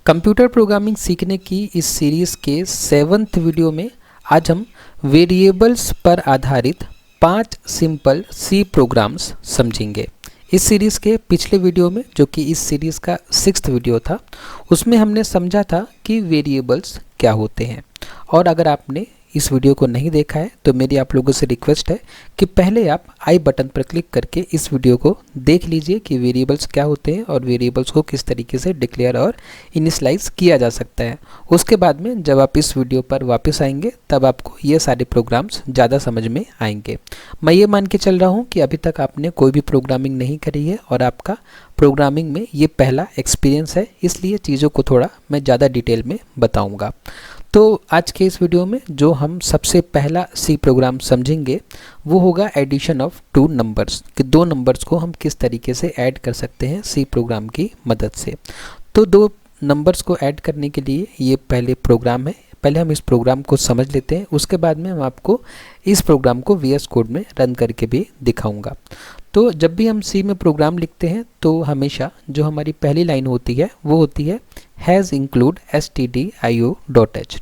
Computer programming सीखने की इस सीरीज़ के 7th वीडियो में आज हम वेरिएबल्स पर आधारित 5 सिंपल सी प्रोग्राम्स समझेंगे। इस सीरीज़ के पिछले वीडियो में, जो कि इस सीरीज़ का 6th वीडियो था, उसमें हमने समझा था कि वेरिएबल्स क्या होते हैं। और अगर आपने इस वीडियो को नहीं देखा है तो मेरी आप लोगों से रिक्वेस्ट है कि पहले आप आई बटन पर क्लिक करके इस वीडियो को देख लीजिए कि वेरिएबल्स क्या होते हैं और वेरिएबल्स को किस तरीके से डिक्लेयर और इनिशियलाइज किया जा सकता है। उसके बाद में जब आप इस वीडियो पर वापस आएंगे तब आपको ये सारे प्रोग्राम्स ज़्यादा समझ में आएंगे। मैं ये मान के चल रहा हूँ कि अभी तक आपने कोई भी प्रोग्रामिंग नहीं करी है और आपका प्रोग्रामिंग में ये पहला एक्सपीरियंस है, इसलिए चीज़ों को थोड़ा मैं ज़्यादा डिटेल में बताऊँगा। तो आज के इस वीडियो में जो हम सबसे पहला सी प्रोग्राम समझेंगे वो होगा एडिशन ऑफ 2 नंबर्स, कि 2 नंबर्स को हम किस तरीके से ऐड कर सकते हैं सी प्रोग्राम की मदद से। तो 2 नंबर्स को ऐड करने के लिए ये पहले प्रोग्राम है। पहले हम इस प्रोग्राम को समझ लेते हैं, उसके बाद में हम आपको इस प्रोग्राम को VS कोड में रन करके भी दिखाऊंगा। तो जब भी हम सी में प्रोग्राम लिखते हैं तो हमेशा जो हमारी पहली लाइन होती है वो होती है हैज़ इंक्लूड stdio.h।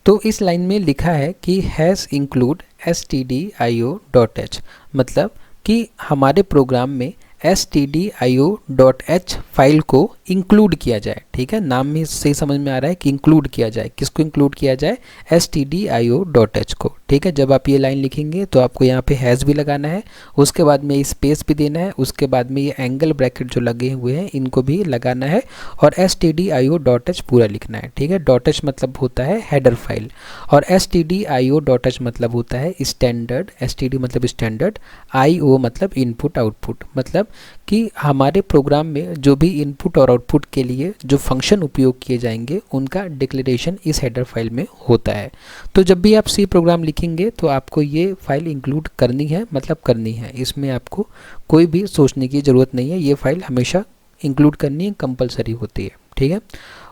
तो इस लाइन में लिखा है कि हैज़ इंक्लूड stdio.h, मतलब कि हमारे प्रोग्राम में stdio.h फाइल को इंक्लूड किया जाए। ठीक है, नाम में से समझ में आ रहा है कि इंक्लूड किया जाए। किसको इंक्लूड किया जाए? stdio.h को। ठीक है, जब आप ये लाइन लिखेंगे तो आपको यहाँ पे हैज़ भी लगाना है, उसके बाद में स्पेस भी देना है, उसके बाद में ये एंगल ब्रैकेट जो लगे हुए हैं इनको भी लगाना है और stdio.h पूरा लिखना है। ठीक है, .h मतलब होता है हेडर फाइल और stdio.h मतलब होता है स्टैंडर्ड। std मतलब स्टैंडर्ड, io मतलब इनपुट आउटपुट, मतलब कि हमारे प्रोग्राम में जो भी इनपुट और आउटपुट के लिए जो फंक्शन उपयोग किए जाएंगे उनका डिक्लेरेशन इस हेडर फाइल में होता है। तो जब भी आप सी प्रोग्राम लिखेंगे तो आपको ये फाइल इंक्लूड करनी है, मतलब करनी है। इसमें आपको कोई भी सोचने की ज़रूरत नहीं है, ये फाइल हमेशा इंक्लूड करनी है, कंपलसरी होती है। ठीक है,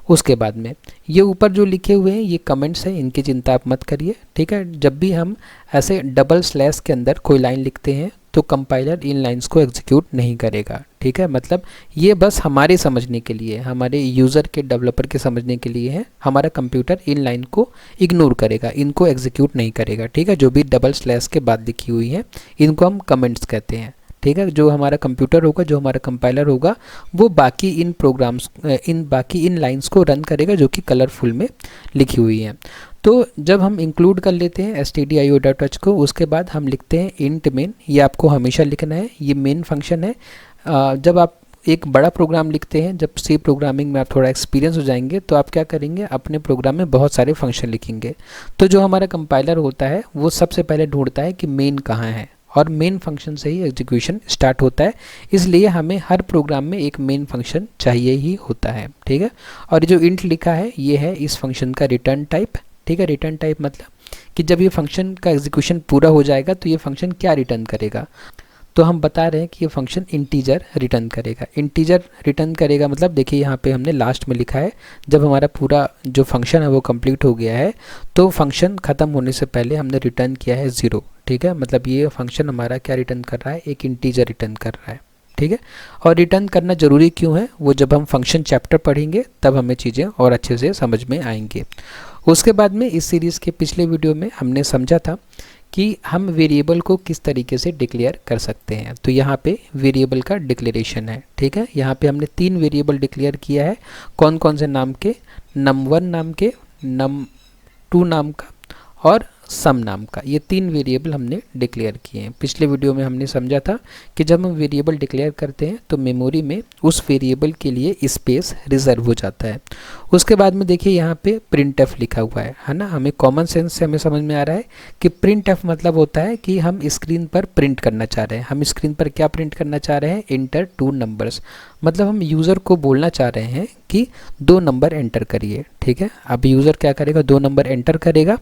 उसके बाद में ये ऊपर जो लिखे हुए हैं ये कमेंट्स हैं, इनकी चिंता आप मत करिए। ठीक है, जब भी हम ऐसे डबल स्लैश के अंदर कोई लाइन लिखते हैं तो कंपाइलर इन लाइंस को एग्जीक्यूट नहीं करेगा। ठीक है, मतलब ये बस हमारे समझने के लिए, हमारे यूज़र के, डेवलपर के समझने के लिए है। हमारा कंप्यूटर इन लाइन को इग्नोर करेगा, इनको एग्जीक्यूट नहीं करेगा। ठीक है, जो भी डबल स्लैश के बाद लिखी हुई है इनको हम कमेंट्स कहते हैं। ठीक है, जो हमारा कंप्यूटर होगा, जो हमारा कंपाइलर होगा, वो बाकी इन प्रोग्राम्स इन लाइंस को रन करेगा जो कि कलरफुल में लिखी हुई हैं। तो जब हम इंक्लूड कर लेते हैं stdio.h को, उसके बाद हम लिखते हैं इंट मेन। ये आपको हमेशा लिखना है, ये मेन फंक्शन है। जब आप एक बड़ा प्रोग्राम लिखते हैं, जब सी प्रोग्रामिंग में आप थोड़ा एक्सपीरियंस हो जाएंगे तो आप क्या करेंगे, अपने प्रोग्राम में बहुत सारे फंक्शन लिखेंगे। तो जो हमारा कंपाइलर होता है वो सबसे पहले ढूंढता है कि मेन कहाँ है और मेन फंक्शन से ही एग्जीक्यूशन स्टार्ट होता है। इसलिए हमें हर प्रोग्राम में एक मेन फंक्शन चाहिए ही होता है। ठीक है, और जो इंट लिखा है ये है इस फंक्शन का रिटर्न टाइप। ठीक है, रिटर्न टाइप मतलब कि जब ये फंक्शन का एग्जीक्यूशन पूरा हो जाएगा तो ये फंक्शन क्या रिटर्न करेगा। तो हम बता रहे हैं कि ये फंक्शन इंटीजर रिटर्न करेगा। इंटीजर रिटर्न करेगा मतलब देखिए यहाँ पे हमने लास्ट में लिखा है, जब हमारा पूरा जो फंक्शन है वो कंप्लीट हो गया है तो फंक्शन ख़त्म होने से पहले हमने रिटर्न किया है 0। ठीक है, मतलब ये फंक्शन हमारा क्या रिटर्न कर रहा है, एक इंटीजर रिटर्न कर रहा है। ठीक है, और रिटर्न करना ज़रूरी क्यों है, वो जब हम फंक्शन चैप्टर पढ़ेंगे तब हमें चीज़ें और अच्छे से समझ में आएंगे। उसके बाद में इस सीरीज़ के पिछले वीडियो में हमने समझा था कि हम वेरिएबल को किस तरीके से डिक्लेयर कर सकते हैं। तो यहाँ पे वेरिएबल का डिक्लेरेशन है। ठीक है, यहाँ पे हमने 3 वेरिएबल डिक्लेयर किया है। कौन कौन से नाम के? num1 नाम के, num2 नाम का और सम नाम का। ये 3 वेरिएबल हमने डिक्लेयर किए हैं। पिछले वीडियो में हमने समझा था कि जब हम वेरिएबल डिक्लेयर करते हैं तो मेमोरी में उस वेरिएबल के लिए स्पेस रिजर्व हो जाता है। उसके बाद में देखिए यहाँ पे printf लिखा हुआ है ना। हमें कॉमन सेंस से हमें समझ में आ रहा है कि printf मतलब होता है कि हम स्क्रीन पर प्रिंट करना चाह रहे हैं। हम स्क्रीन पर क्या प्रिंट करना चाह रहे हैं? इंटर 2 नंबर्स, मतलब हम यूज़र को बोलना चाह रहे हैं कि 2 नंबर एंटर करिए। ठीक है, अब यूज़र क्या करेगा, 2 नंबर एंटर करेगा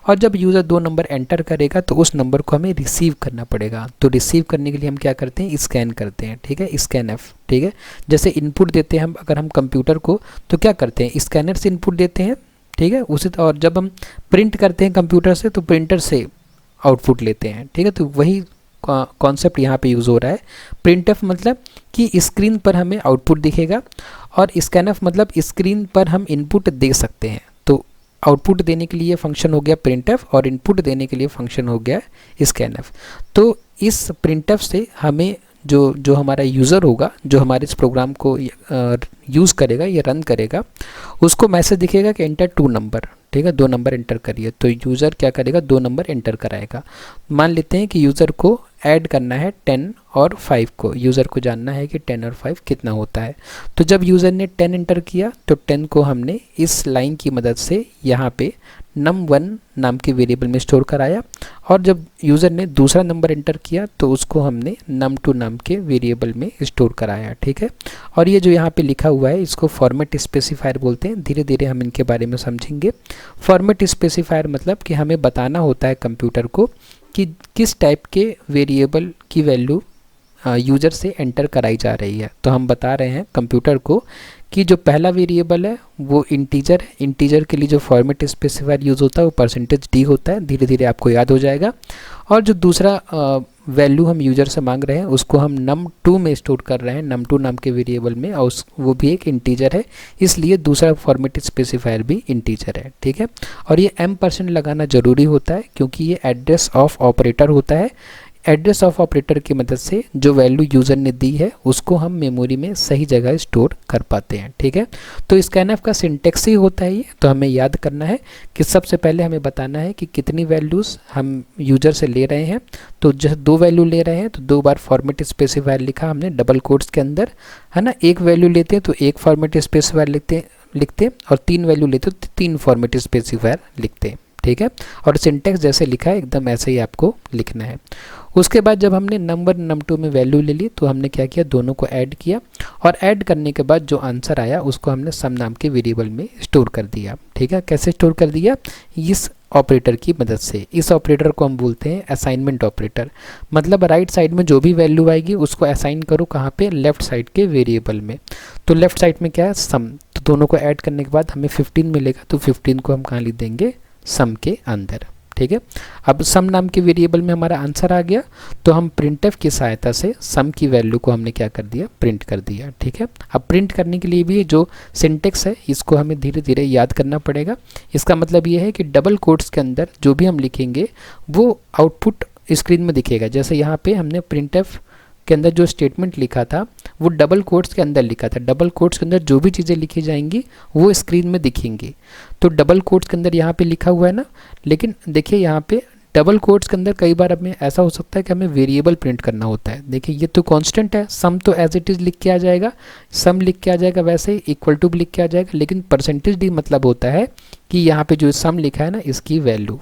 और जब यूज़र 2 नंबर एंटर करेगा तो उस नंबर को हमें रिसीव करना पड़ेगा। तो रिसीव करने के लिए हम क्या करते हैं, स्कैन करते हैं। ठीक है, स्कैनf। ठीक है, जैसे इनपुट देते हैं हम अगर हम कंप्यूटर को तो क्या करते हैं, स्कैनर से इनपुट देते हैं। ठीक है, उसी और जब हम प्रिंट करते हैं कंप्यूटर से तो प्रिंटर से आउटपुट लेते हैं। ठीक है, तो वही कॉन्सेप्ट यहाँ पे यूज़ हो रहा है। printf मतलब कि स्क्रीन पर हमें आउटपुट दिखेगा और स्कैनफ मतलब स्क्रीन पर हम इनपुट दे सकते हैं। तो आउटपुट देने के लिए फंक्शन हो गया प्रिंटफ और इनपुट देने के लिए फंक्शन हो गया स्कैनफ। तो इस प्रिंटफ से हमें जो हमारा यूज़र होगा, जो हमारे इस प्रोग्राम को यूज़ करेगा या रन करेगा, उसको मैसेज दिखेगा कि एंटर 2 नंबर, ठीक है, 2 नंबर एंटर करिए। तो यूज़र क्या करेगा, 2 नंबर एंटर कराएगा। मान लेते हैं कि यूज़र को ऐड करना है 10 और 5 को, यूज़र को जानना है कि 10 और 5 कितना होता है। तो जब यूज़र ने 10 एंटर किया तो 10 को हमने इस लाइन की मदद से यहाँ पे num1 नाम के वेरिएबल में स्टोर कराया, और जब यूज़र ने दूसरा नंबर एंटर किया तो उसको हमने num2 नाम के वेरिएबल में स्टोर कराया, ठीक है। और ये जो यहाँ पे लिखा हुआ है इसको फॉर्मेट स्पेसिफायर बोलते हैं। धीरे धीरे हम इनके बारे में समझेंगे। फॉर्मेट स्पेसिफायर मतलब कि हमें बताना होता है कंप्यूटर को कि किस टाइप के वेरिएबल की वैल्यू यूज़र से एंटर कराई जा रही है। तो हम बता रहे हैं कंप्यूटर को कि जो पहला वेरिएबल है वो इंटीजर है। इंटीजर के लिए जो फॉर्मेट स्पेसिफायर यूज़ होता है वो %d होता है। धीरे धीरे आपको याद हो जाएगा। और जो दूसरा वैल्यू हम यूज़र से मांग रहे हैं उसको हम num2 में स्टोर कर रहे हैं, num2 नाम के वेरिएबल में, और वो भी एक इंटीजर है, इसलिए दूसरा फॉर्मेट स्पेसिफायर भी इंटीजर है, ठीक है। और ये m% लगाना ज़रूरी होता है क्योंकि ये एड्रेस ऑफ ऑपरेटर होता है। एड्रेस ऑफ ऑपरेटर की मदद से जो वैल्यू यूज़र ने दी है उसको हम मेमोरी में सही जगह स्टोर कर पाते हैं, ठीक है। तो स्कैनफ का सिंटेक्स ही होता है ये। तो हमें याद करना है कि सबसे पहले हमें बताना है कि कितनी वैल्यूज़ हम यूज़र से ले रहे हैं। तो जब 2 वैल्यू ले रहे हैं तो 2 बार फॉर्मेट स्पेसिफायर लिखा हमने डबल कोट्स के अंदर, है ना। 1 वैल्यू लेते हैं तो 1 फॉर्मेट स्पेसिफायर लिखते और 3 वैल्यू लेते तो 3 फॉर्मेट स्पेसिफायर लिखते हैं, ठीक है। और सिंटेक्स जैसे लिखा है एकदम ऐसे ही आपको लिखना है। उसके बाद जब हमने नंबर num2 में वैल्यू ले ली तो हमने क्या किया, दोनों को ऐड किया, और ऐड करने के बाद जो आंसर आया उसको हमने सम नाम के वेरिएबल में स्टोर कर दिया, ठीक है। कैसे स्टोर कर दिया, इस ऑपरेटर की मदद से। इस ऑपरेटर को हम बोलते हैं असाइनमेंट ऑपरेटर। मतलब राइट साइड में जो भी वैल्यू आएगी उसको असाइन करो कहाँ पे, लेफ्ट साइड के वेरिएबल में। तो लेफ्ट साइड में क्या है, सम। तो दोनों को ऐड करने के बाद हमें 15 मिलेगा, तो 15 को हम कहाँ लिख देंगे, सम के अंदर, ठीक है। अब सम नाम के वेरिएबल में हमारा आंसर आ गया, तो हम प्रिंटफ की सहायता से सम की वैल्यू को हमने क्या कर दिया, प्रिंट कर दिया, ठीक है। अब प्रिंट करने के लिए भी जो सिंटेक्स है इसको हमें धीरे धीरे याद करना पड़ेगा। इसका मतलब ये है कि डबल कोट्स के अंदर जो भी हम लिखेंगे वो आउटपुट स्क्रीन में दिखेगा। जैसे यहाँ पे हमने प्रिंटफ के अंदर जो स्टेटमेंट लिखा था वो डबल कोट्स के अंदर लिखा था। डबल कोट्स के अंदर जो भी चीज़ें लिखी जाएंगी वो स्क्रीन में दिखेंगी। तो डबल कोट्स के अंदर यहाँ पे लिखा हुआ है ना, लेकिन देखिए यहाँ पे डबल कोट्स के अंदर कई बार हमें ऐसा हो सकता है कि हमें वेरिएबल प्रिंट करना होता है। देखिए ये तो कांस्टेंट है, सम तो एज इट इज़ लिख के आ जाएगा, सम लिख के आ जाएगा, वैसे ही इक्वल टू भी लिख के आ जाएगा, लेकिन %d मतलब होता है कि यहाँ पे जो सम लिखा है ना इसकी वैल्यू,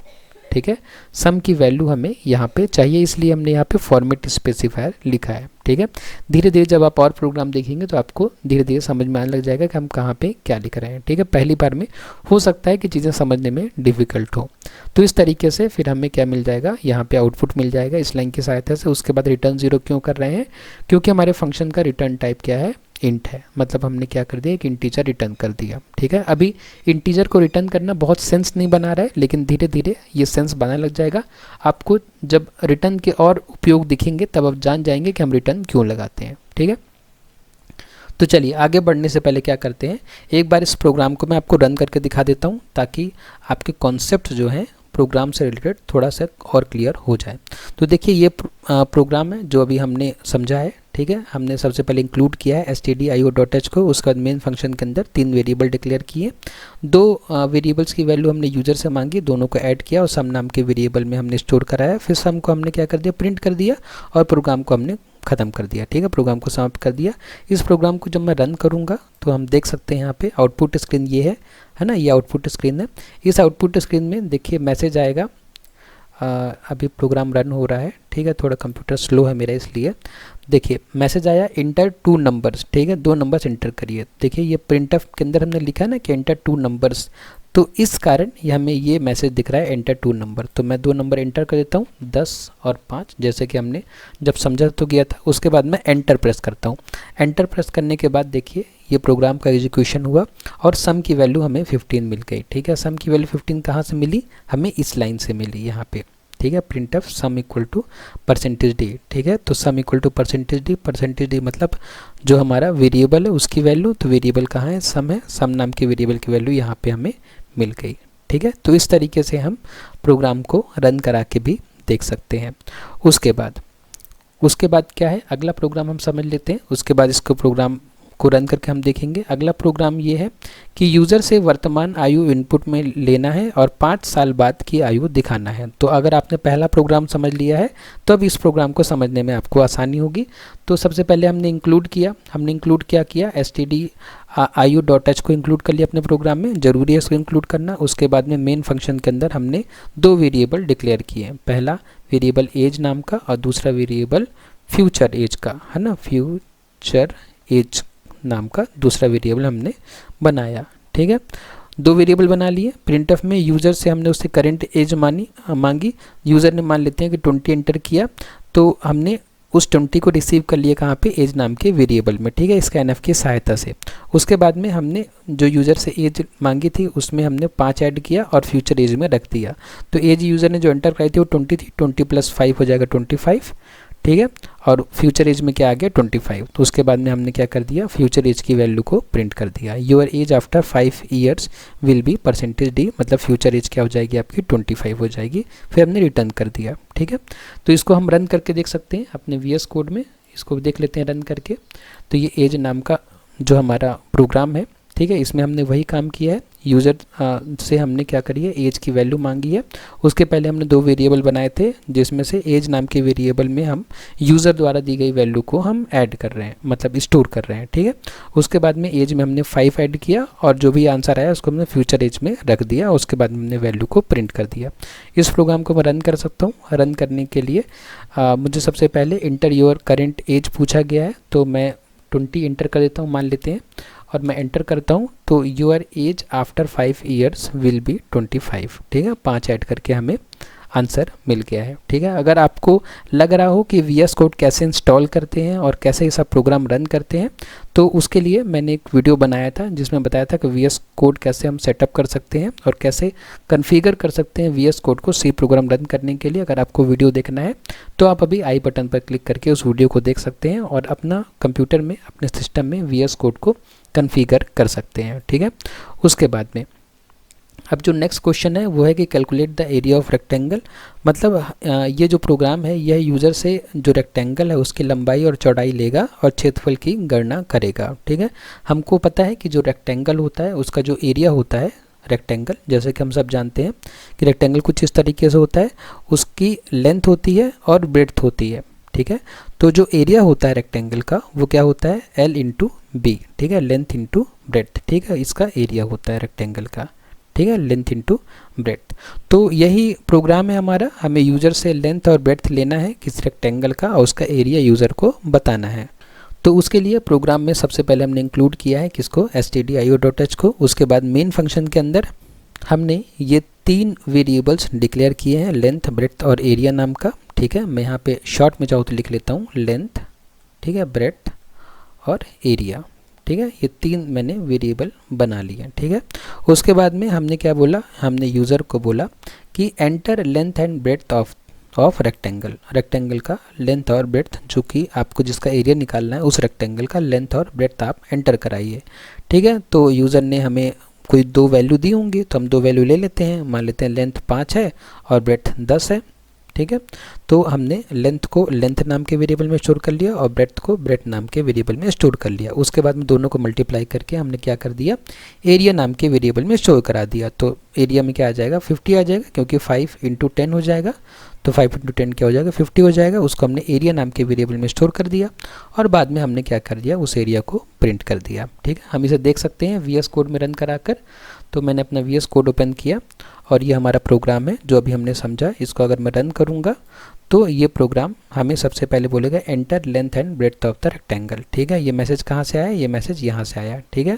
ठीक है। सम की वैल्यू हमें यहाँ पे चाहिए, इसलिए हमने यहाँ पे फॉर्मेट स्पेसिफायर लिखा है, ठीक है। धीरे धीरे जब आप और प्रोग्राम देखेंगे तो आपको धीरे धीरे समझ में आने लग जाएगा कि हम कहाँ पे क्या लिख रहे हैं, ठीक है। पहली बार में हो सकता है कि चीज़ें समझने में डिफ़िकल्ट हो। तो इस तरीके से फिर हमें क्या मिल जाएगा, यहाँ पे आउटपुट मिल जाएगा इस लाइन की सहायता से। उसके बाद रिटर्न 0 क्यों कर रहे हैं, क्योंकि हमारे फंक्शन का रिटर्न टाइप क्या है, इंट है। मतलब हमने क्या कर दिया, एक इंटीजर रिटर्न कर दिया, ठीक है। अभी इंटीजर को रिटर्न करना बहुत सेंस नहीं बना रहा है, लेकिन धीरे धीरे ये सेंस बनाने लग जाएगा। आपको जब रिटर्न के और उपयोग दिखेंगे तब आप जान जाएंगे कि हम रिटर्न क्यों लगाते हैं, ठीक है। तो चलिए आगे बढ़ने से पहले क्या करते हैं, एक बार इस प्रोग्राम को मैं आपको रन करके दिखा देता हूँ ताकि आपके कॉन्सेप्ट जो हैं प्रोग्राम से रिलेटेड थोड़ा सा और क्लियर हो जाए। तो देखिए ये प्रोग्राम है जो अभी हमने समझा है, ठीक है। हमने सबसे पहले इंक्लूड किया है stdio.h को, उसके बाद मेन फंक्शन के अंदर 3 वेरिएबल डिक्लेयर किए, 2 वेरिएबल्स की वैल्यू हमने यूज़र से मांगी, दोनों को ऐड किया और सम नाम के वेरिएबल में हमने स्टोर कराया। फिर सम को हमने क्या कर दिया, प्रिंट कर दिया, और प्रोग्राम को हमने ख़त्म कर दिया, ठीक है। प्रोग्राम को समाप्त कर दिया। इस प्रोग्राम को जब मैं रन करूँगा तो हम देख सकते हैं यहाँ पे आउटपुट स्क्रीन ये है ना, ये आउटपुट स्क्रीन है। इस आउटपुट स्क्रीन में देखिए मैसेज आएगा, अभी प्रोग्राम रन हो रहा है, ठीक है। थोड़ा कंप्यूटर स्लो है मेरा इसलिए। देखिए मैसेज आया इंटर 2 नंबर्स, ठीक है, 2 नंबर्स इंटर करिए। देखिए ये प्रिंटफ के अंदर हमने लिखा है ना कि एंटर 2 नंबर्स, तो इस कारण ये हमें ये मैसेज दिख रहा है एंटर 2 नंबर। तो मैं 2 नंबर एंटर कर देता हूँ, 10 और 5, जैसे कि हमने जब समझा तो गया था। उसके बाद मैं एंटर प्रेस करता हूँ। एंटर प्रेस करने के बाद देखिए ये प्रोग्राम का एग्जीक्यूशन हुआ और सम की वैल्यू हमें 15 मिल गई, ठीक है। सम की वैल्यू 15 कहाँ से मिली, हमें इस लाइन से मिली यहाँ पे, ठीक है, print of sum equal to percentage D. ठीक है, तो sum equal to percentage D मतलब जो हमारा वेरिएबल है उसकी वैल्यू, तो वेरिएबल कहाँ है, सम है, सम नाम के वेरिएबल की वैल्यू यहाँ पे हमें मिल गई। ठीक है, तो इस तरीके से हम प्रोग्राम को रन करा के भी देख सकते हैं। उसके बाद क्या है, अगला प्रोग्राम हम समझ लेते हैं, उसके बाद इसको प्रोग्राम को रन करके हम देखेंगे। अगला प्रोग्राम ये है कि यूज़र से वर्तमान आयु इनपुट में लेना है और 5 साल बाद की आयु दिखाना है। तो अगर आपने पहला प्रोग्राम समझ लिया है तो अब इस प्रोग्राम को समझने में आपको आसानी होगी। तो सबसे पहले हमने इंक्लूड किया क्या किया, stdio.h को इंक्लूड कर लिया अपने प्रोग्राम में, ज़रूरी है इसको इंक्लूड करना। उसके बाद में मेन फंक्शन के अंदर हमने 2 वेरिएबल डिक्लेयर किए हैं, पहला वेरिएबल एज नाम का और दूसरा वेरिएबल फ्यूचर एज का, है ना, फ्यूचर एज नाम का दूसरा वेरिएबल हमने बनाया। ठीक है, 2 वेरिएबल बना लिए। प्रिंटफ में यूज़र से हमने उससे करंट एज मांगी, यूज़र ने मान लेते हैं कि 20 एंटर किया, तो हमने उस 20 को रिसीव कर लिया कहाँ पे, एज नाम के वेरिएबल में। ठीक है, स्कैनफ की सहायता से। उसके बाद में हमने जो यूज़र से एज मांगी थी उसमें हमने 5 ऐड किया और फ्यूचर एज में रख दिया। तो एज यूज़र ने जो एंटर कराई थी वो 20 थी, 20 + 5 हो जाएगा 25। ठीक है, और फ्यूचर एज में क्या आ गया, 25। तो उसके बाद में हमने क्या कर दिया, फ्यूचर एज की वैल्यू को प्रिंट कर दिया। Your age after 5 years will be percentage D, मतलब फ्यूचर एज क्या हो जाएगी आपकी, 25 हो जाएगी। फिर हमने रिटर्न कर दिया। ठीक है, तो इसको हम रन करके देख सकते हैं अपने VS कोड में, इसको देख लेते हैं रन करके। तो ये एज नाम का जो हमारा प्रोग्राम है, ठीक है, इसमें हमने वही काम किया है। यूज़र से हमने क्या करी है, एज की वैल्यू मांगी है। उसके पहले हमने 2 वेरिएबल बनाए थे, जिसमें से एज नाम के वेरिएबल में हम यूज़र द्वारा दी गई वैल्यू को हम ऐड कर रहे हैं, मतलब स्टोर कर रहे हैं। ठीक है, उसके बाद में एज में हमने 5 ऐड किया और जो भी आंसर आया उसको हमने फ्यूचर एज में रख दिया। उसके बाद में हमने वैल्यू को प्रिंट कर दिया। इस प्रोग्राम को मैं रन कर सकता हूँ। रन करने के लिए मुझे सबसे पहले इंटर योर करेंट एज पूछा गया है, तो मैं 20 इंटर कर देता हूँ, मान लेते हैं, और मैं एंटर करता हूँ। तो your age after 5 years will be 25। ठीक है, 5 ऐड करके हमें आंसर मिल गया है। ठीक है, अगर आपको लग रहा हो कि VS कोड कैसे इंस्टॉल करते हैं और कैसे ये सब प्रोग्राम रन करते हैं, तो उसके लिए मैंने एक वीडियो बनाया था जिसमें बताया था कि VS कोड कैसे हम सेटअप कर सकते हैं और कैसे कन्फिगर कर सकते हैं VS कोड को C प्रोग्राम रन करने के लिए। अगर आपको वीडियो देखना है तो आप अभी आई बटन पर क्लिक करके उस वीडियो को देख सकते हैं और अपना कंप्यूटर में, अपने सिस्टम में VS कोड को कन्फिगर कर सकते हैं। ठीक है, उसके बाद में अब जो नेक्स्ट क्वेश्चन है वो है कि calculate the area of rectangle, मतलब ये जो प्रोग्राम है यह यूज़र से जो रेक्टेंगल है उसकी लंबाई और चौड़ाई लेगा और क्षेत्रफल की गणना करेगा। ठीक है, हमको पता है कि जो रेक्टेंगल होता है उसका जो एरिया होता है, रेक्टेंगल जैसे कि हम सब जानते हैं कि रेक्टेंगल कुछ इस तरीके से होता है, उसकी लेंथ होती है और ब्रेड्थ होती है। ठीक है, तो जो एरिया होता है रेक्टेंगल का वो क्या होता है, L × B। ठीक है, लेंथ × ब्रेड्थ। ठीक है, इसका एरिया होता है रेक्टेंगल का। ठीक है, लेंथ × ब्रेड्थ। तो यही प्रोग्राम है हमारा, हमें यूज़र से लेंथ और ब्रेड्थ लेना है किस रेक्टेंगल का और उसका एरिया यूज़र को बताना है। तो उसके लिए प्रोग्राम में सबसे पहले हमने इंक्लूड किया है किसको, stdio.h को। उसके बाद मेन फंक्शन के अंदर हमने ये 3 वेरिएबल्स डिक्लेयर किए हैं, लेंथ, ब्रेड्थ और एरिया नाम का। ठीक है, मैं यहाँ पे शॉर्ट में चाहूँ तो लिख लेता हूँ, लेंथ, ठीक है, ब्रेड्थ और एरिया। ठीक है, ये 3 मैंने वेरिएबल बना लिए। ठीक है, उसके बाद में हमने क्या बोला, हमने यूज़र को बोला कि enter length and breadth of rectangle का लेंथ और ब्रेड्थ, जो कि आपको जिसका एरिया निकालना है उस रेक्टेंगल का लेंथ और ब्रेड्थ आप एंटर कराइए। ठीक है, तो यूज़र ने हमें कोई 2 वैल्यू दी होंगी, तो हम 2 वैल्यू ले लेते हैं। मान लेते हैं लेंथ 5 है और ब्रेड्थ 10 है। ठीक है, तो हमने लेंथ को लेंथ नाम के वेरिएबल में स्टोर कर लिया और ब्रेड्थ को ब्रेड्थ नाम के वेरिएबल में स्टोर कर लिया। उसके बाद में दोनों को मल्टीप्लाई करके हमने क्या कर दिया, एरिया नाम के वेरिएबल में स्टोर करा दिया। तो एरिया में क्या आ जाएगा, 50 आ जाएगा, क्योंकि 5 × 10 हो जाएगा, तो 5 × 10 क्या हो जाएगा, 50 हो जाएगा। उसको हमने एरिया नाम के वेरिएबल में स्टोर कर दिया और बाद में हमने क्या कर दिया, उस एरिया को प्रिंट कर दिया। ठीक है, हम इसे देख सकते हैं VS कोड में रन कराकर। तो मैंने अपना VS कोड ओपन किया और ये हमारा प्रोग्राम है जो अभी हमने समझा। इसको अगर मैं रन करूँगा तो ये प्रोग्राम हमें सबसे पहले बोलेगा enter length and breadth of the rectangle. ठीक है, ये मैसेज कहाँ से आया, ये मैसेज यहाँ से आया। ठीक है,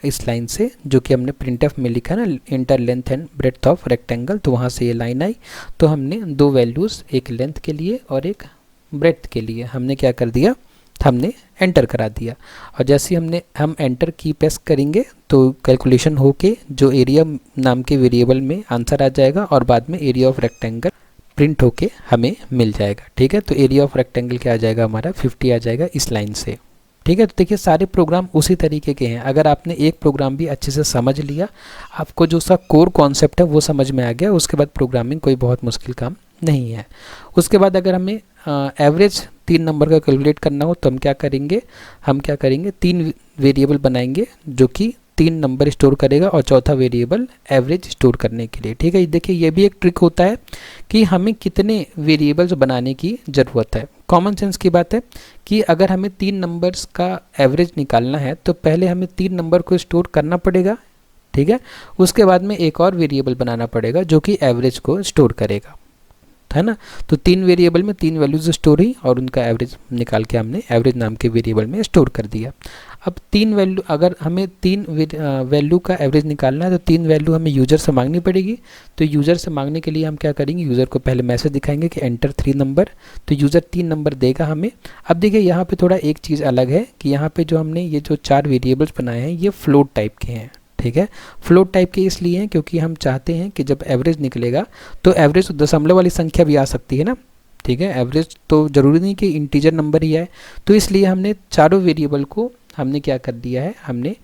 इस लाइन से, जो कि हमने प्रिंटफ में लिखा ना, enter length and breadth of rectangle, तो वहाँ से ये लाइन आई। तो हमने 2 वैल्यूज़, एक लेंथ के लिए और एक ब्रेड्थ के लिए हमने क्या कर दिया, हमने एंटर करा दिया। और जैसे ही हम एंटर की प्रेस करेंगे तो कैलकुलेशन होके जो एरिया नाम के वेरिएबल में आंसर आ जाएगा और बाद में एरिया ऑफ रेक्टेंगल प्रिंट होके हमें मिल जाएगा। ठीक है, तो एरिया ऑफ रेक्टेंगल क्या आ जाएगा हमारा 50 आ जाएगा इस लाइन से। ठीक है, तो देखिए सारे प्रोग्राम उसी तरीके के हैं। अगर आपने एक प्रोग्राम भी अच्छे से समझ लिया, आपको जो सा कोर कॉन्सेप्ट है वो समझ में आ गया, उसके बाद प्रोग्रामिंग कोई बहुत मुश्किल काम नहीं है। उसके बाद अगर हमें एवरेज 3 नंबर का कैलकुलेट करना हो तो हम क्या करेंगे 3 वेरिएबल बनाएंगे जो कि 3 नंबर स्टोर करेगा और चौथा वेरिएबल एवरेज स्टोर करने के लिए। ठीक है, देखिए ये भी एक ट्रिक होता है कि हमें कितने वेरिएबल्स बनाने की ज़रूरत है। कॉमन सेंस की बात है कि अगर हमें 3 नंबर्स का एवरेज निकालना है तो पहले हमें 3 नंबर को स्टोर करना पड़ेगा। ठीक है, उसके बाद में एक और वेरिएबल बनाना पड़ेगा जो कि एवरेज को स्टोर करेगा, है ना। तो 3 वेरिएबल में 3 वैल्यूज स्टोर हुई और उनका एवरेज निकाल के हमने एवरेज नाम के वेरिएबल में स्टोर कर दिया। अब 3 वैल्यू, अगर हमें 3 वैल्यू का एवरेज निकालना है तो 3 वैल्यू हमें यूज़र से मांगनी पड़ेगी। तो यूज़र से मांगने के लिए हम क्या करेंगे, यूज़र को पहले मैसेज दिखाएंगे कि एंटर 3 नंबर, तो यूज़र 3 नंबर देगा हमें। अब देखिए यहाँ पे थोड़ा एक चीज़ अलग है कि यहाँ पे जो हमने ये जो 4 वेरिएबल्स बनाए हैं ये फ्लोट टाइप के हैं। ठीक है, फ्लोट टाइप के इसलिए हैं क्योंकि हम चाहते हैं कि जब एवरेज निकलेगा तो एवरेज दशमलव वाली संख्या भी आ सकती है ना। ठीक है, एवरेज तो ज़रूरी नहीं कि इंटीजर नंबर ही आए, तो इसलिए हमने चारों वेरिएबल को हमने क्या कर दिया है, हमने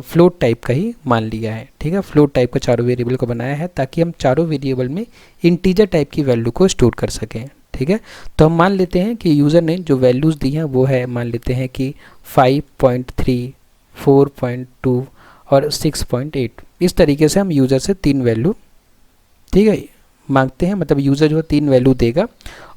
फ्लोट टाइप का ही मान लिया है। ठीक है, फ्लोट टाइप का चारों वेरिएबल को बनाया है ताकि हम चारों वेरिएबल में इंटीजर टाइप की वैल्यू को स्टोर कर सकें। ठीक है, तो हम मान लेते हैं कि यूज़र ने जो वैल्यूज़ दी हैं वो है, मान लेते हैं कि 5.3, 4.2 और 6.8। इस तरीके से हम यूज़र से 3 वैल्यू, ठीक है, मांगते हैं। मतलब यूज़र जो 3 वैल्यू देगा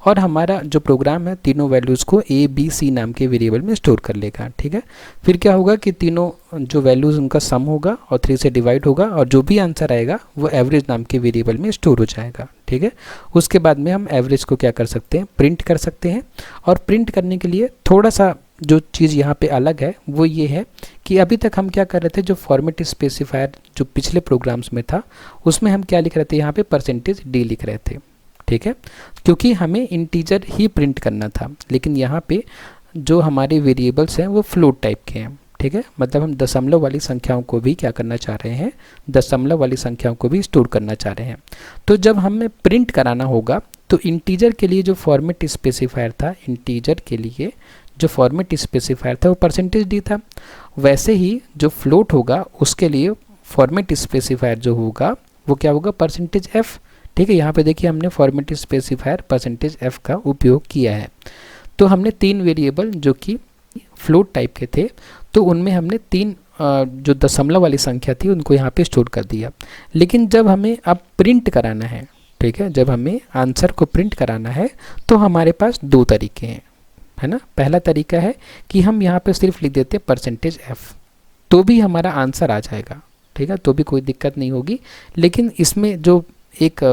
और हमारा जो प्रोग्राम है तीनों वैल्यूज़ को A, B, C नाम के वेरिएबल में स्टोर कर लेगा। ठीक है, फिर क्या होगा कि तीनों जो वैल्यूज़ उनका सम होगा और 3 से डिवाइड होगा और जो भी आंसर आएगा वो एवरेज नाम के वेरिएबल में स्टोर हो जाएगा। ठीक है, उसके बाद में हम एवरेज को क्या कर सकते हैं, प्रिंट कर सकते हैं। और प्रिंट करने के लिए थोड़ा सा जो चीज़ यहाँ पे अलग है वो ये है कि अभी तक हम क्या कर रहे थे, जो फॉर्मेट स्पेसिफायर जो पिछले प्रोग्राम्स में था उसमें हम क्या लिख रहे थे, यहाँ पे %d लिख रहे थे। ठीक है, क्योंकि हमें इंटीजर ही प्रिंट करना था, लेकिन यहाँ पे जो हमारे वेरिएबल्स हैं वो फ्लोट टाइप के हैं। ठीक है, मतलब हम दशमलव वाली संख्याओं को भी क्या करना चाह रहे हैं, दशमलव वाली संख्याओं को भी स्टोर करना चाह रहे हैं। तो जब हमें प्रिंट कराना होगा तो इंटीजर के लिए जो फॉर्मेट स्पेसिफायर था, इंटीजर के लिए जो फॉर्मेट स्पेसिफायर था वो %d था। वैसे ही जो फ्लोट होगा उसके लिए फॉर्मेट स्पेसिफायर जो होगा वो क्या होगा, %f। ठीक है, यहाँ पे देखिए हमने फॉर्मेट स्पेसिफायर %f का उपयोग किया है। तो हमने 3 वेरिएबल जो कि फ्लोट टाइप के थे तो उनमें हमने 3 जो दशमलव वाली संख्या थी उनको यहाँ पे स्टोर कर दिया। लेकिन जब हमें अब प्रिंट कराना है, ठीक है, जब हमें आंसर को प्रिंट कराना है तो हमारे पास 2 तरीके हैं, है ना। पहला तरीका है कि हम यहाँ पे सिर्फ लिख देते हैं %f, तो भी हमारा आंसर आ जाएगा। ठीक है, तो भी कोई दिक्कत नहीं होगी। लेकिन इसमें जो एक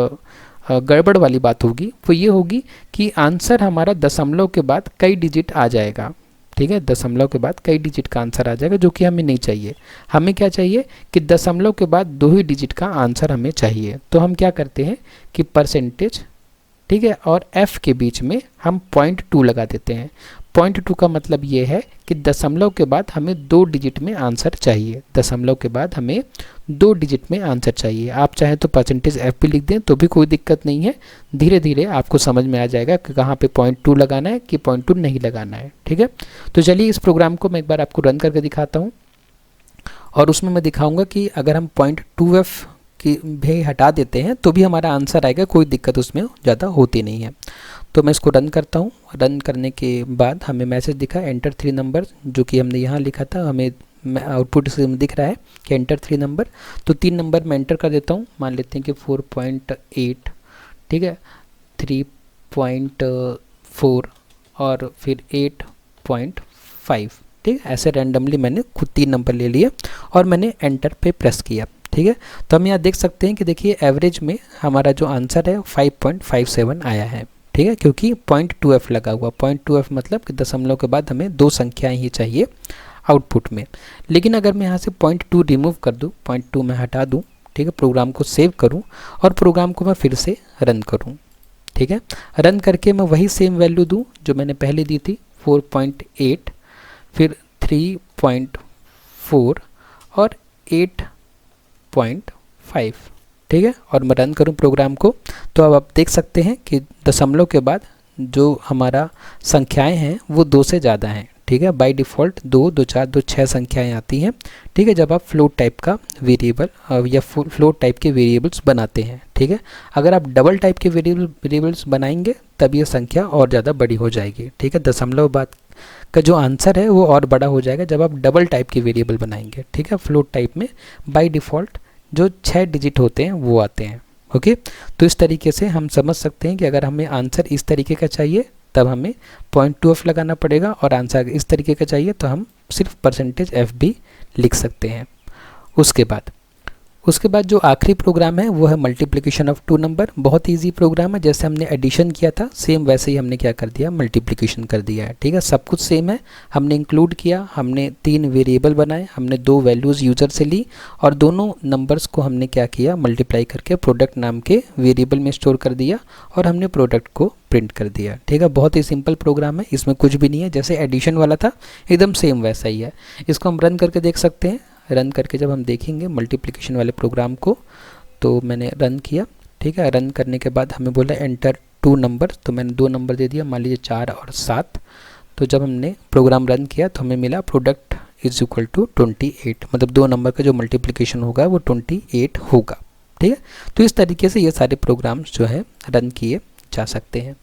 गड़बड़ वाली बात होगी वो ये होगी कि आंसर हमारा दशमलव के बाद कई डिजिट आ जाएगा। ठीक है, दशमलव के बाद कई डिजिट का आंसर आ जाएगा जो कि हमें नहीं चाहिए। हमें क्या चाहिए कि दशमलव के बाद 2 ही डिजिट का आंसर हमें चाहिए। तो हम क्या करते हैं कि %, ठीक है, और f के बीच में हम 0.2 लगा देते हैं। 0.2 का मतलब ये है कि दशमलव के बाद हमें 2 डिजिट में आंसर चाहिए। दशमलव के बाद हमें 2 डिजिट में आंसर चाहिए। आप चाहें तो %f भी लिख दें तो भी कोई दिक्कत नहीं है। धीरे धीरे आपको समझ में आ जाएगा कि कहाँ पे 0.2 लगाना है कि 0.2 नहीं लगाना है। ठीक है, तो चलिए इस प्रोग्राम को मैं एक बार आपको रन करके दिखाता हूँ और उसमें मैं दिखाऊँगा कि अगर हम 0.2f कि भी हटा देते हैं तो भी हमारा आंसर आएगा, कोई दिक्कत उसमें ज़्यादा होती नहीं है। तो मैं इसको रन करता हूँ। रन करने के बाद हमें मैसेज दिखा एंटर 3 नंबर, जो कि हमने यहाँ लिखा था, हमें आउटपुट में दिख रहा है कि एंटर 3 नंबर। तो 3 नंबर मैं एंटर कर देता हूँ। मान लेते हैं कि 4.8, ठीक है, 3.4 और फिर 8.5। ठीक है, ऐसे रैंडमली मैंने खुद 3 नंबर ले लिए और मैंने एंटर पे प्रेस किया। ठीक है, तो हम यहाँ देख सकते हैं कि देखिए एवरेज में हमारा जो आंसर है 5.57 आया है। ठीक है, क्योंकि 0.2f लगा हुआ। 0.2f मतलब कि दशमलव के बाद हमें 2 संख्याएं ही चाहिए आउटपुट में। लेकिन अगर मैं यहाँ से 0.2 रिमूव कर दूँ, 0.2 मैं हटा दूँ, ठीक है, प्रोग्राम को सेव करूँ और प्रोग्राम को मैं फिर से रन करूँ। ठीक है, रन करके मैं वही सेम वैल्यू दूँ जो मैंने पहले दी थी, 4.8, फिर 3.4 और 8.5। ठीक है, और मैं रन करूँ प्रोग्राम को, तो अब आप देख सकते हैं कि दशमलव के बाद जो हमारा संख्याएं हैं वो 2 से ज़्यादा हैं। ठीक है, बाय डिफ़ॉल्ट 2, 2, 4, 2, 6 संख्याएं आती हैं। ठीक है, जब आप फ्लोट टाइप का वेरिएबल या फ्लोट टाइप के वेरिएबल्स बनाते हैं। ठीक है, अगर आप डबल टाइप के वेरिएबल्स बनाएंगे तब ये संख्या और ज़्यादा बड़ी हो जाएगी। ठीक है, दशमलव बाद का जो आंसर है वो और बड़ा हो जाएगा जब आप डबल टाइप के वेरिएबल बनाएंगे। ठीक है, फ्लोट टाइप में बाय डिफ़ॉल्ट जो 6 डिजिट होते हैं वो आते हैं। ओके, तो इस तरीके से हम समझ सकते हैं कि अगर हमें आंसर इस तरीके का चाहिए तब हमें .2f लगाना पड़ेगा, और आंसर इस तरीके का चाहिए तो हम सिर्फ %f भी लिख सकते हैं। उसके बाद जो आखिरी प्रोग्राम है वो है मल्टीप्लिकेशन ऑफ 2 नंबर। बहुत इजी प्रोग्राम है, जैसे हमने एडिशन किया था सेम वैसे ही हमने क्या कर दिया, मल्टीप्लिकेशन कर दिया है। ठीक है, सब कुछ सेम है। हमने इंक्लूड किया, हमने 3 वेरिएबल बनाए, हमने 2 वैल्यूज़ यूज़र से ली और दोनों नंबर्स को हमने क्या किया, मल्टीप्लाई करके प्रोडक्ट नाम के वेरिएबल में स्टोर कर दिया और हमने प्रोडक्ट को प्रिंट कर दिया। ठीक है, बहुत ही सिंपल प्रोग्राम है, इसमें कुछ भी नहीं है। जैसे एडिशन वाला था एकदम सेम वैसा ही है। इसको हम रन करके देख सकते हैं। रन करके जब हम देखेंगे मल्टीप्लिकेशन वाले प्रोग्राम को, तो मैंने रन किया। ठीक है, रन करने के बाद हमें बोला एंटर 2 नंबर, तो मैंने 2 नंबर दे दिया, मान लीजिए 4 और 7। तो जब हमने प्रोग्राम रन किया तो हमें मिला प्रोडक्ट इज इक्वल टू 28, मतलब 2 नंबर का जो मल्टीप्लिकेशन होगा वो 28 होगा। ठीक है, तो इस तरीके से ये सारे प्रोग्राम्स जो है रन किए जा सकते हैं।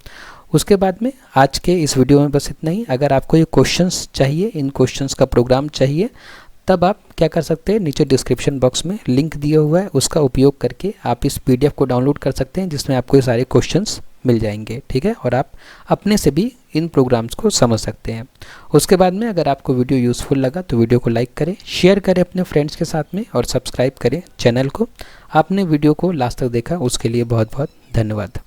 उसके बाद में आज के इस वीडियो में बस इतना ही। अगर आपको ये क्वेश्चंस चाहिए, इन क्वेश्चंस का प्रोग्राम चाहिए, तब आप क्या कर सकते हैं, नीचे डिस्क्रिप्शन बॉक्स में लिंक दिया हुआ है, उसका उपयोग करके आप इस PDF को डाउनलोड कर सकते हैं जिसमें आपको ये सारे क्वेश्चंस मिल जाएंगे। ठीक है, और आप अपने से भी इन प्रोग्राम्स को समझ सकते हैं। उसके बाद में अगर आपको वीडियो यूज़फुल लगा तो वीडियो को लाइक करें, शेयर करें अपने फ्रेंड्स के साथ में और सब्सक्राइब करें चैनल को। आपने वीडियो को लास्ट तक देखा उसके लिए बहुत बहुत धन्यवाद।